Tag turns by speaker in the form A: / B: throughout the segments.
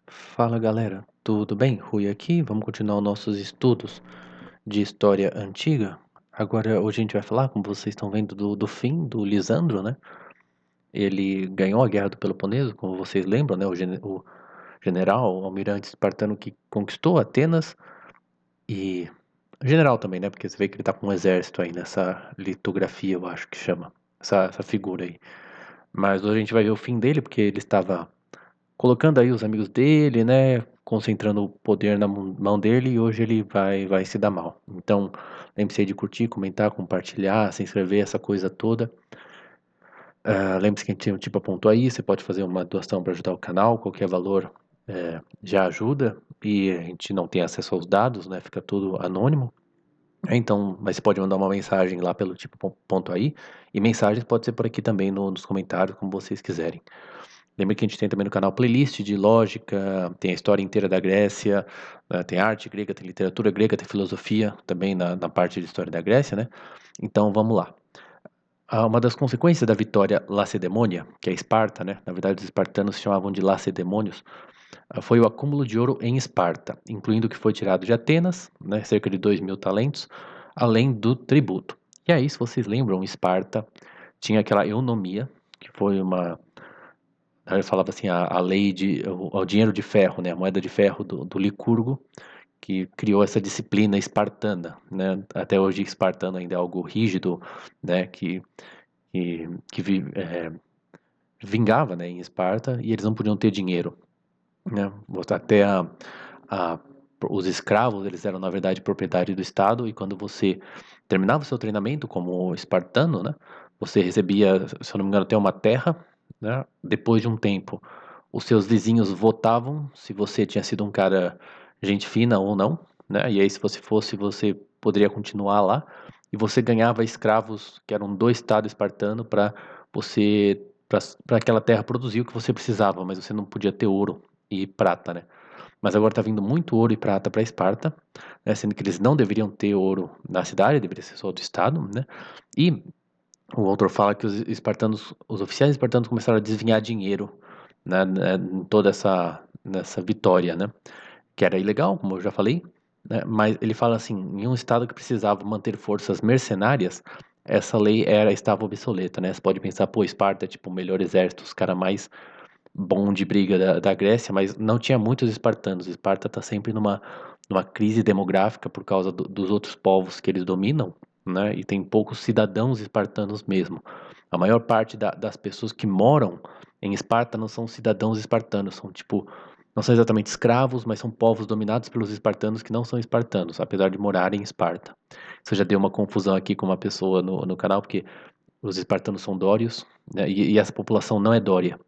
A: Fala galera, tudo bem? Rui aqui, vamos continuar os nossos estudos de história antiga. Agora, hoje a gente vai falar, como vocês estão vendo, do fim do Lisandro, né? Ele ganhou a Guerra do Peloponeso, como vocês lembram, né? O general, o almirante espartano que conquistou Atenas e general também, né? Porque você vê que ele tá com um exército aí nessa litografia, eu acho que chama, essa figura aí. Mas hoje a gente vai ver o fim dele, porque ele estava colocando aí os amigos dele, né? Concentrando o poder na mão dele e hoje ele vai se dar mal. Então, lembre-se aí de curtir, comentar, compartilhar, se inscrever, essa coisa toda. Lembre-se que a gente tem um tipo ponto aí, você pode fazer uma doação para ajudar o canal, qualquer valor já ajuda e a gente não tem acesso aos dados, né? Fica tudo anônimo. Então, mas você pode mandar uma mensagem lá pelo tipo ponto aí e mensagens pode ser por aqui também nos comentários, como vocês quiserem. Lembra que a gente tem também no canal playlist de lógica, tem a história inteira da Grécia, tem arte grega, tem literatura grega, tem filosofia também na parte de história da Grécia, né? Então vamos lá. Uma das consequências da vitória lacedemônia, que é Esparta, né? Na verdade os espartanos se chamavam de lacedemônios, foi o acúmulo de ouro em Esparta, incluindo o que foi tirado de Atenas, né? Cerca de 2.000 talentos, além do tributo. E aí, se vocês lembram, Esparta tinha aquela eunomia, que foi uma. Aí ele falava assim, a lei o dinheiro de ferro, né, a moeda de ferro do Licurgo, que criou essa disciplina espartana, né, até hoje espartano ainda é algo rígido, né, que vingava, né, em Esparta, e eles não podiam ter dinheiro, né, até a, os escravos, eles eram na verdade propriedade do Estado, e quando você terminava o seu treinamento como espartano, né, você recebia, se eu não me engano, até uma terra, né, depois de um tempo os seus vizinhos votavam se você tinha sido um cara gente fina ou não, né? E aí se você fosse, você poderia continuar lá e você ganhava escravos que eram do estado espartano para você para aquela terra produzir o que você precisava, mas você não podia ter ouro e prata, né? Mas agora está vindo muito ouro e prata para Esparta, né? Sendo que eles não deveriam ter ouro na cidade, deveria ser só do estado, né? E o autor fala que os espartanos, os oficiais espartanos começaram a desviar dinheiro, né, em toda nessa vitória, né? Que era ilegal, como eu já falei, né? Mas ele fala assim, em um estado que precisava manter forças mercenárias, essa lei estava obsoleta, né? Você pode pensar, pô, Esparta é tipo o melhor exército, os caras mais bom de briga da Grécia, mas não tinha muitos espartanos. Esparta está sempre numa crise demográfica por causa dos outros povos que eles dominam, né? E tem poucos cidadãos espartanos mesmo. A maior parte das pessoas que moram em Esparta não são cidadãos espartanos, são tipo, não são exatamente escravos, mas são povos dominados pelos espartanos que não são espartanos, apesar de morarem em Esparta. Isso já deu uma confusão aqui com uma pessoa no canal, porque os espartanos são dórios, né? E essa população não é dória,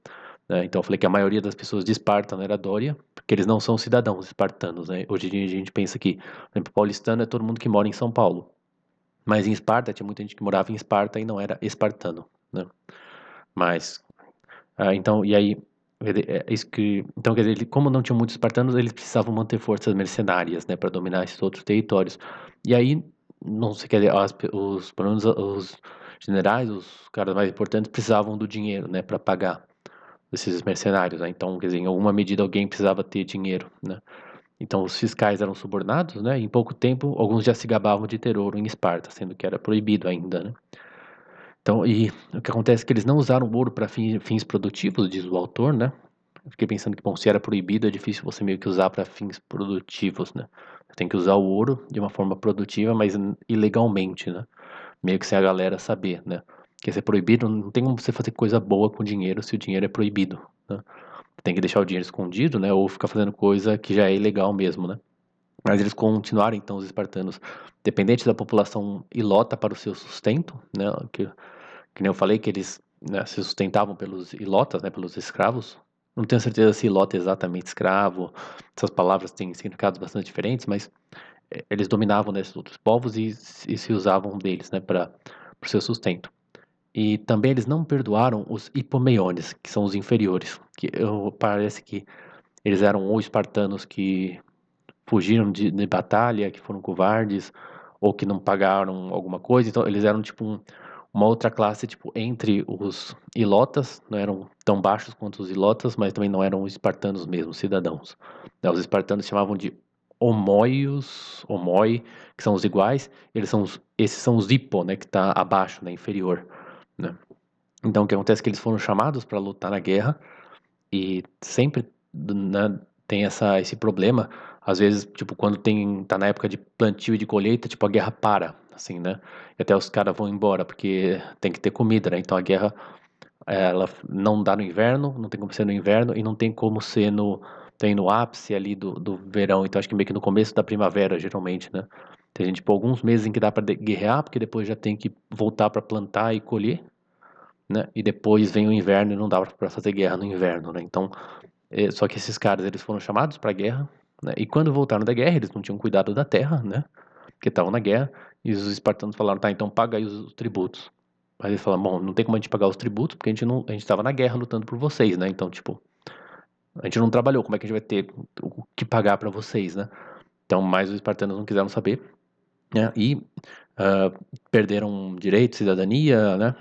A: né? Então eu falei que a maioria das pessoas de Esparta não era dória, porque eles não são cidadãos espartanos, né? Hoje em dia a gente pensa que, por exemplo, paulistano é todo mundo que mora em São Paulo. Mas em Esparta tinha muita gente que morava em Esparta e não era espartano, né? Mas, então, e aí, isso que, então, quer dizer, como não tinham muitos espartanos, eles precisavam manter forças mercenárias, né, para dominar esses outros territórios. E aí, não sei, quer dizer, pelo menos os generais, os caras mais importantes, precisavam do dinheiro, né, para pagar desses mercenários, né? Então, quer dizer, em alguma medida alguém precisava ter dinheiro, né? Então, os fiscais eram subornados, né? E em pouco tempo, alguns já se gabavam de ter ouro em Esparta, sendo que era proibido ainda, né? Então, e o que acontece é que eles não usaram o ouro para fins produtivos, diz o autor, né? Eu fiquei pensando que, bom, se era proibido, é difícil você meio que usar para fins produtivos, né? Você tem que usar o ouro de uma forma produtiva, mas ilegalmente, né? Meio que sem a galera saber, né? Porque se é proibido, não tem como você fazer coisa boa com dinheiro se o dinheiro é proibido, né? Tem que deixar o dinheiro escondido, né? Ou ficar fazendo coisa que já é ilegal mesmo, né? Mas eles continuaram, então, os espartanos, dependentes da população ilota para o seu sustento, né? Que nem eu falei, que eles, né, se sustentavam pelos ilotas, né? Pelos escravos. Não tenho certeza se ilota é exatamente escravo. Essas palavras têm significados bastante diferentes, mas eles dominavam, né, esses outros povos e se usavam deles, né? Para o seu sustento. E também eles não perdoaram os hipomeiones, que são os inferiores, parece que eles eram ou espartanos que fugiram de batalha, que foram covardes, ou que não pagaram alguma coisa, então eles eram tipo uma outra classe, tipo, entre os ilotas, não eram tão baixos quanto os ilotas, mas também não eram os espartanos mesmo, cidadãos. Né, os espartanos chamavam de homoi, que são os iguais, esses são os hipo, né, que está abaixo, né, inferior, né. Então o que acontece é que eles foram chamados para lutar na guerra e sempre, né, tem esse problema. Às vezes, tipo, quando tá na época de plantio e de colheita, tipo, a guerra para, assim, né? E até os caras vão embora, porque tem que ter comida, né? Então a guerra, ela não dá no inverno, não tem como ser no inverno, e não tem como ser tem no ápice ali do verão. Então acho que meio que no começo da primavera, geralmente, né? Tem gente, tipo, alguns meses em que dá pra guerrear, porque depois já tem que voltar pra plantar e colher, né? E depois vem o inverno e não dá pra fazer guerra no inverno, né? Então, só que esses caras, eles foram chamados pra guerra, né? E quando voltaram da guerra, eles não tinham cuidado da terra, né? Porque estavam na guerra, e os espartanos falaram, tá, então paga aí os tributos. Aí eles falaram, bom, não tem como a gente pagar os tributos, porque a gente tava na guerra lutando por vocês, né? Então, tipo, a gente não trabalhou, como é que a gente vai ter o que pagar pra vocês, né? Então, mais os espartanos não quiseram saber, né? E ah, perderam direito, cidadania, né?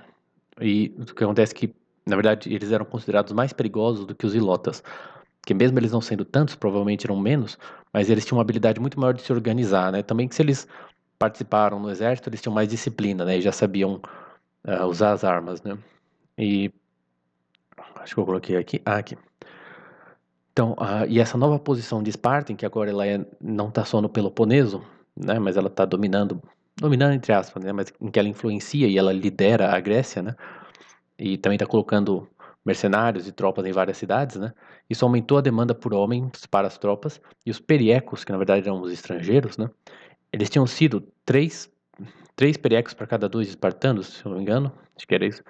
A: E o que acontece é que, na verdade, eles eram considerados mais perigosos do que os ilotas. Porque mesmo eles não sendo tantos, provavelmente eram menos, mas eles tinham uma habilidade muito maior de se organizar, né? Também que se eles participaram no exército, eles tinham mais disciplina, né? E já sabiam usar as armas, né? E acho que eu coloquei aqui. Ah, aqui. Então, e essa nova posição de Esparta, em que agora ela não está só no Peloponeso, né? Mas ela está dominando entre aspas, né? Mas em que ela influencia e ela lidera a Grécia, né? E também está colocando mercenários e tropas em várias cidades, né? Isso aumentou a demanda por homens para as tropas, e os periecos, que na verdade eram os estrangeiros, né? Eles tinham sido três periecos para cada dois espartanos, se eu não me engano, acho que era isso.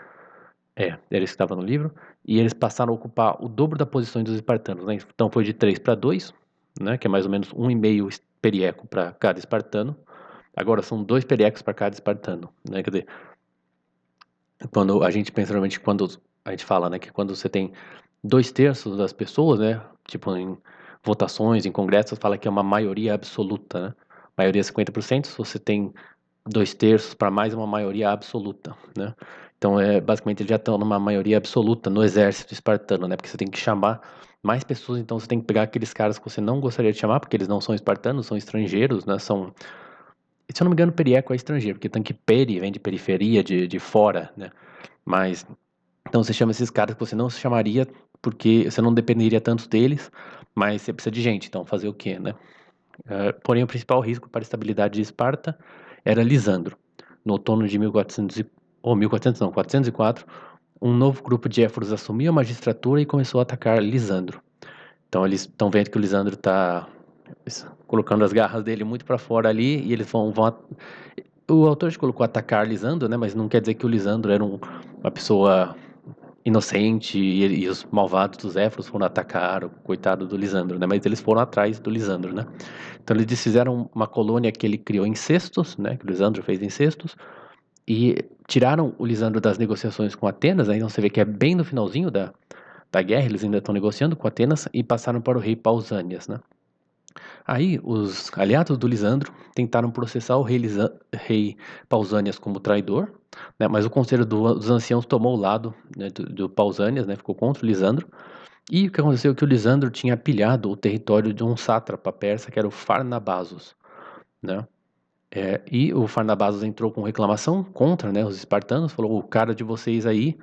A: Era isso que estava no livro, e eles passaram a ocupar o dobro da posição dos espartanos, né? Então foi de 3 para 2, né? Que é mais ou menos 1,5 perieco para cada espartano. Agora são 2 periecos para cada espartano, né? Quer dizer, quando a gente pensa realmente, quando a gente fala, né, que quando você tem 2/3 das pessoas, né, tipo em votações, em congressos, fala que é uma maioria absoluta, né? Maioria 50%, se você tem 2/3 para mais, é uma maioria absoluta, né? Então, basicamente, eles já estão numa maioria absoluta no exército espartano, né? Porque você tem que chamar mais pessoas, então você tem que pegar aqueles caras que você não gostaria de chamar, porque eles não são espartanos, são estrangeiros, né? Se eu não me engano, perieco é estrangeiro, porque tanque peri vem de periferia, de fora, né? Mas, então você chama esses caras que você não se chamaria porque você não dependeria tanto deles, mas você precisa de gente, então fazer o quê, né? Porém, o principal risco para a estabilidade de Esparta era Lisandro. No outono de 1400, ou 1400 não, 404, um novo grupo de éforos assumiu a magistratura e começou a atacar Lisandro. Então eles estão vendo que o Lisandro está colocando as garras dele muito para fora ali, e eles vão o autor colocou atacar Lisandro, né? Mas não quer dizer que o Lisandro era uma pessoa inocente e os malvados dos Éforos foram atacar o coitado do Lisandro, né? Mas eles foram atrás do Lisandro, né? Então eles desfizeram uma colônia que ele criou em Cestos, né? Que o Lisandro fez em Cestos, e tiraram o Lisandro das negociações com Atenas, né? Então você vê que é bem no finalzinho da guerra, eles ainda estão negociando com Atenas e passaram para o rei Pausanias, né? Aí, os aliados do Lisandro tentaram processar o rei Pausanias como traidor, né, mas o conselho dos anciãos tomou o lado, né, do Pausanias, né, ficou contra o Lisandro. E o que aconteceu é que o Lisandro tinha pilhado o território de um sátrapa persa, que era o Farnabazus, né? E o Farnabazus entrou com reclamação contra, né, os espartanos, falou: o cara de vocês aí,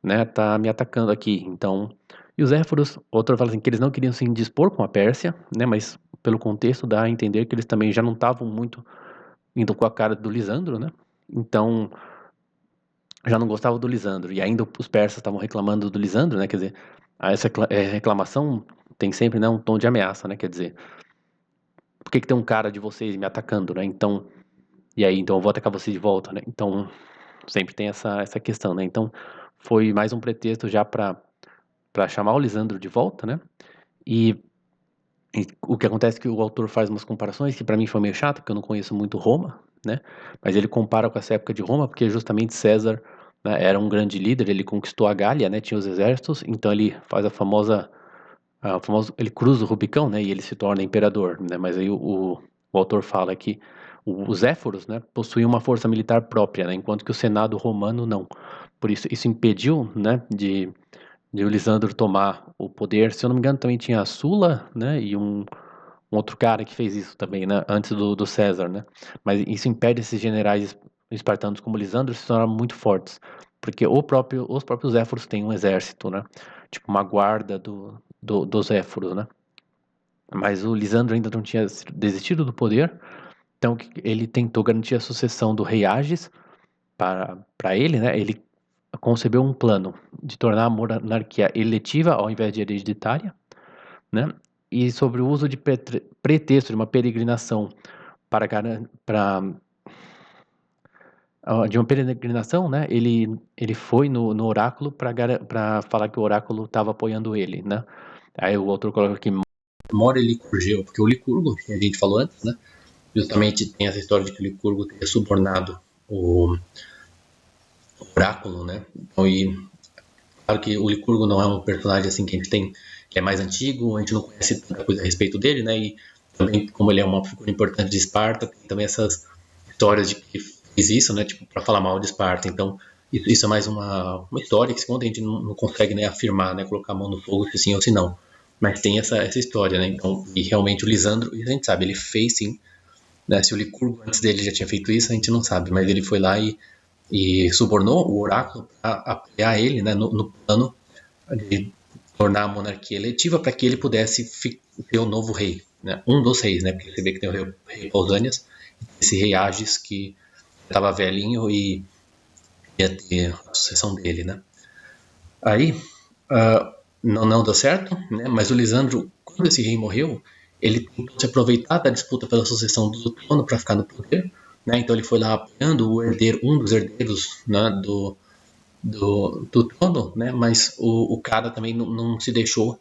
A: né, tá me atacando aqui. Então, e os éforos, outro fala assim que eles não queriam se indispor com a Pérsia, né, mas pelo contexto dá a entender que eles também já não estavam muito indo com a cara do Lisandro, né? Então, já não gostavam do Lisandro e ainda os persas estavam reclamando do Lisandro, né? Quer dizer, essa reclamação tem sempre, né, um tom de ameaça, né? Quer dizer, por que que tem um cara de vocês me atacando, né? Então, e aí, então eu vou atacar vocês de volta, né? Então, sempre tem essa questão, né? Então, foi mais um pretexto já para chamar o Lisandro de volta, né? E, e o que acontece é que o autor faz umas comparações que para mim foi meio chato, porque eu não conheço muito Roma, né? Mas ele compara com essa época de Roma, porque justamente César, né, era um grande líder, ele conquistou a Gália, né? Tinha os exércitos, então ele faz ele cruza o Rubicão, né? E ele se torna imperador, né? Mas aí o autor fala que Os éforos, né, possuíam uma força militar própria, né, enquanto que o Senado romano não. Por isso impediu, né, de o Lisandro tomar o poder. Se eu não me engano, também tinha a Sula, né, e um outro cara que fez isso também, né, antes do César, né. Mas isso impede esses generais espartanos como Lisandro se tornar muito fortes, porque os próprios éforos têm um exército, né, tipo uma guarda dos éforos, né. Mas o Lisandro ainda não tinha desistido do poder, então ele tentou garantir a sucessão do rei Agis para ele, né? Ele concebeu um plano de tornar a monarquia eletiva ao invés de hereditária, né? E sobre o uso de pretexto de uma peregrinação para de uma peregrinação, né? Ele foi no oráculo para falar que o oráculo estava apoiando ele, né? Aí o autor coloca aqui Mora Licurgeu, porque o Licurgo, que a gente falou antes, né? Justamente tem essa história de que o Licurgo teria subornado o oráculo, né? Então, e claro que o Licurgo não é um personagem assim que a gente tem, que é mais antigo, a gente não conhece tanta coisa a respeito dele, né? E também, como ele é uma figura importante de Esparta, tem também essas histórias de que fez isso, né? Tipo, para falar mal de Esparta. Então, isso é mais uma história que se conta, a gente não consegue, né, afirmar, né? Colocar a mão no fogo se sim ou se não. Mas tem essa história, né? Então, e realmente o Lisandro, a gente sabe, ele fez sim, né? Se o Licurgo antes dele já tinha feito isso, a gente não sabe, mas ele foi lá e subornou o oráculo para apoiar ele, né, no plano de tornar a monarquia eletiva para que ele pudesse ser o novo rei, né, um dos reis, né, porque você vê que tem o rei Pausanias, esse rei Agis que estava velhinho e ia ter a sucessão dele, né. Aí não deu certo, né, mas o Lisandro, quando esse rei morreu, ele tentou se aproveitar da disputa pela sucessão do trono para ficar no poder, né, então ele foi lá apoiando o herdeiro, um dos herdeiros, né, do trono, né? Mas o cara também não se deixou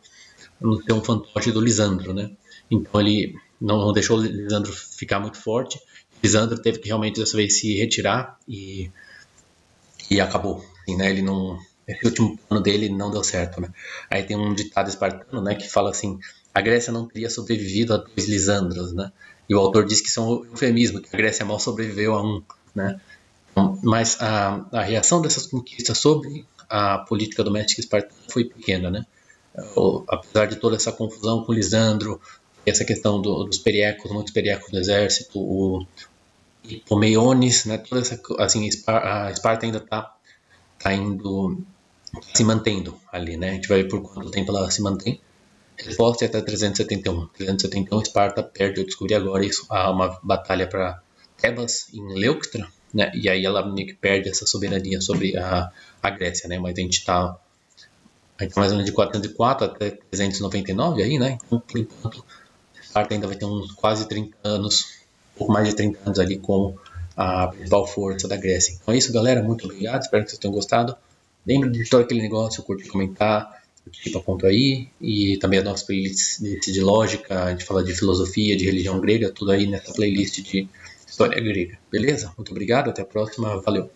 A: não ser um fantoche do Lisandro, né? Então ele não deixou o Lisandro ficar muito forte. Lisandro teve que realmente dessa vez se retirar e acabou, assim, né? Ele não esse último plano dele não deu certo, né? Aí tem um ditado espartano, né, que fala assim: a Grécia não teria sobrevivido a 2 Lisandros, né? E o autor diz que isso é um eufemismo, que a Grécia mal sobreviveu a um, né? Mas a reação dessas conquistas sobre a política doméstica espartana foi pequena, né? Apesar de toda essa confusão com Lisandro, essa questão dos periecos, muitos periecos do exército, o Pomeiones, né? Toda essa, assim, a Esparta ainda tá indo, se mantendo ali, né? A gente vai ver por quanto tempo ela se mantém. Resposta é até 371. 371, Esparta perde, eu descobri agora isso, há uma batalha para Tebas, em Leuctra, né? E aí ela meio que perde essa soberania sobre a Grécia, né? Mas a gente tá mais ou menos de 404 até 399 aí, né? Então, por enquanto, Esparta ainda vai ter uns quase 30 anos, um pouco mais de 30 anos ali como a principal força da Grécia. Então é isso, galera. Muito obrigado. Espero que vocês tenham gostado. Lembre de todo aquele negócio, curtir, comentar, curtir para ponto aí. E também as nossas playlists de lógica, a gente fala de filosofia, de religião grega, tudo aí nessa playlist de história grega. Beleza? Muito obrigado. Até a próxima. Valeu.